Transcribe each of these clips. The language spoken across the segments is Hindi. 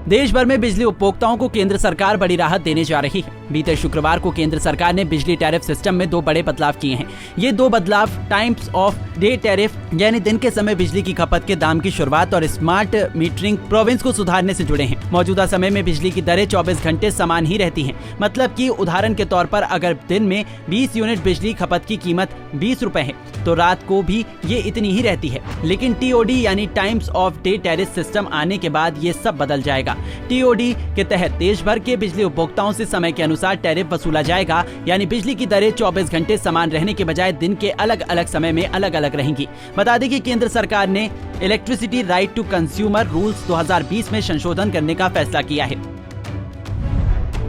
देश भर में बिजली उपभोक्ताओं को केंद्र सरकार बड़ी राहत देने जा रही है। बीते शुक्रवार को केंद्र सरकार ने बिजली टैरिफ सिस्टम में 2 बड़े बदलाव किए हैं। ये 2 बदलाव टाइम्स ऑफ डे टैरिफ यानी दिन के समय बिजली की खपत के दाम की शुरुआत और स्मार्ट मीटरिंग प्रोविंस को सुधारने से जुड़े हैं। मौजूदा समय में बिजली की दरें 24 घंटे समान ही रहती हैं। मतलब कि उदाहरण के तौर पर अगर दिन में 20 यूनिट बिजली खपत की कीमत 20 रुपए है तो रात को भी ये इतनी ही रहती है। लेकिन टीओडी यानी times of day tariff system आने के बाद ये सब बदल जाएगा। टीओडी के तहत देश भर के बिजली उपभोक्ताओं से समय के अनुसार टैरिफ वसूला जाएगा, यानी बिजली की दरें 24 घंटे समान रहने के बजाय दिन के अलग अलग समय में अलग अलग रहेंगी। बता दें कि केंद्र सरकार ने electricity right to consumer rules 2020 में संशोधन करने का फैसला किया है।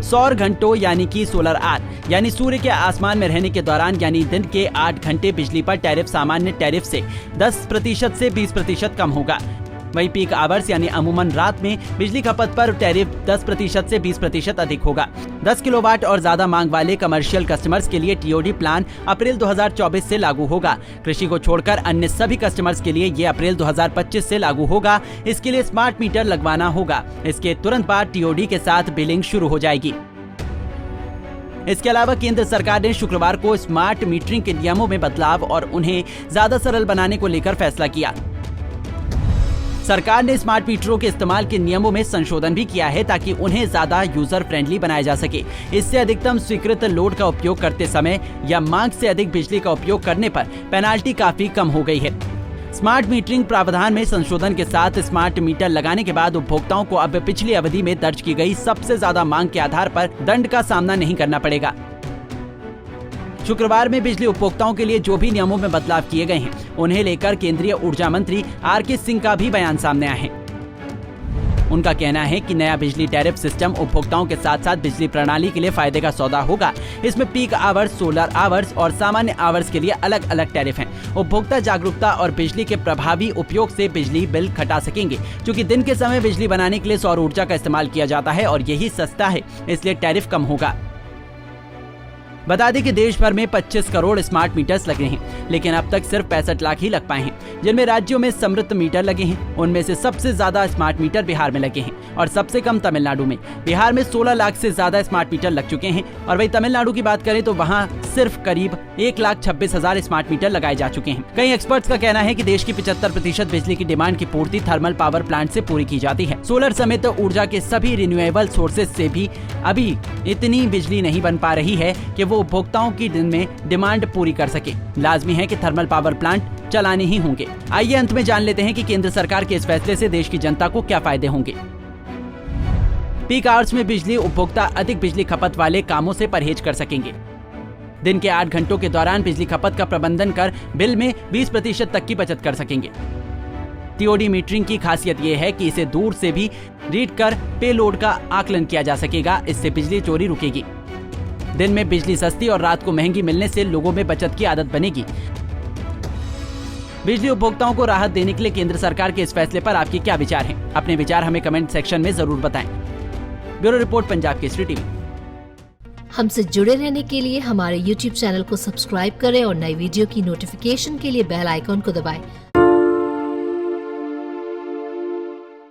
सौर घंटों यानी कि सोलर आवर यानी सूर्य के आसमान में रहने के दौरान यानी दिन के 8 घंटे बिजली पर टैरिफ सामान्य टैरिफ से 10% से 20% कम होगा। वही पीक आवर्स यानी अमूमन रात में बिजली खपत पर टैरिफ 10% से 20% अधिक होगा। 10 किलोवाट और ज्यादा मांग वाले कमर्शियल कस्टमर्स के लिए टीओडी प्लान अप्रैल 2024 से लागू होगा। कृषि को छोड़कर अन्य सभी कस्टमर्स के लिए ये अप्रैल 2025 से लागू होगा। इसके लिए स्मार्ट मीटर लगवाना होगा। इसके तुरंत बाद टीओडी के साथ बिलिंग शुरू हो जाएगी। इसके अलावा केंद्र सरकार ने शुक्रवार को स्मार्ट मीटरिंग के नियमों में बदलाव और उन्हें ज्यादा सरल बनाने को लेकर फैसला किया। सरकार ने स्मार्ट मीटरों के इस्तेमाल के नियमों में संशोधन भी किया है ताकि उन्हें ज्यादा यूजर फ्रेंडली बनाया जा सके। इससे अधिकतम स्वीकृत लोड का उपयोग करते समय या मांग से अधिक बिजली का उपयोग करने पर पेनाल्टी काफी कम हो गई है। स्मार्ट मीटरिंग प्रावधान में संशोधन के साथ स्मार्ट मीटर लगाने के बाद उपभोक्ताओं को अब पिछली अवधि में दर्ज की गई सबसे ज्यादा मांग के आधार पर दंड का सामना नहीं करना पड़ेगा। शुक्रवार में बिजली उपभोक्ताओं के लिए जो भी नियमों में बदलाव किए गए हैं उन्हें लेकर केंद्रीय ऊर्जा मंत्री आर.के. सिंह का भी बयान सामने आया है। उनका कहना है कि नया बिजली टैरिफ सिस्टम उपभोक्ताओं के साथ साथ बिजली प्रणाली के लिए फायदे का सौदा होगा। इसमें पीक आवर्स, सोलर आवर्स और सामान्य आवर्स के लिए अलग अलग टैरिफ हैं। उपभोक्ता जागरूकता और बिजली के प्रभावी उपयोग से बिजली बिल घटा सकेंगे। क्योंकि दिन के समय बिजली बनाने के लिए सौर ऊर्जा का इस्तेमाल किया जाता है और यही सस्ता है, इसलिए टैरिफ कम होगा। बता दें कि देश भर में 25 करोड़ स्मार्ट मीटर्स लगे हैं, लेकिन अब तक सिर्फ 65 लाख ही लग पाए हैं। जिनमें राज्यों में समृद्ध मीटर लगे हैं, उनमें से सबसे ज्यादा स्मार्ट मीटर बिहार में लगे हैं और सबसे कम तमिलनाडु में। बिहार में 16 लाख से ज्यादा स्मार्ट मीटर लग चुके हैं और वही तमिलनाडु की बात करें तो वहाँ सिर्फ करीब 1,26,000 स्मार्ट मीटर लगाए जा चुके हैं। कई एक्सपर्ट्स का कहना है कि देश की 75% बिजली की डिमांड की पूर्ति थर्मल पावर प्लांट से पूरी की जाती है। सोलर समेत ऊर्जा के सभी रिन्यूएबल सोर्सेज से भी अभी इतनी बिजली नहीं बन पा रही है कि वो उपभोक्ताओं की दिन में डिमांड पूरी कर सके। लाजमी है कि थर्मल पावर प्लांट चलाने ही होंगे। आइए अंत में जान लेते हैं कि केंद्र सरकार के इस फैसले से देश की जनता को क्या फायदे होंगे। पीक आवर्स में बिजली उपभोक्ता अधिक बिजली खपत वाले कामों से परहेज कर सकेंगे। दिन के 8 घंटों के दौरान बिजली खपत का प्रबंधन कर बिल में 20% तक की बचत कर सकेंगे। टीओडी मीटरिंग की खासियत ये है कि इसे दूर से भी रीड कर पे लोड का आकलन किया जा सकेगा। इससे बिजली चोरी रुकेगी। दिन में बिजली सस्ती और रात को महंगी मिलने से लोगों में बचत की आदत बनेगी। बिजली उपभोक्ताओं को राहत देने के लिए केंद्र सरकार के इस फैसले पर आपके क्या विचार हैं? अपने विचार हमें कमेंट सेक्शन में जरूर बताएं। Bureau report, Punjab Kesari TV. हमसे जुड़े रहने के लिए हमारे YouTube चैनल को सब्सक्राइब करें और नई वीडियो की नोटिफिकेशन के लिए बेल आइकॉन को दबाएं।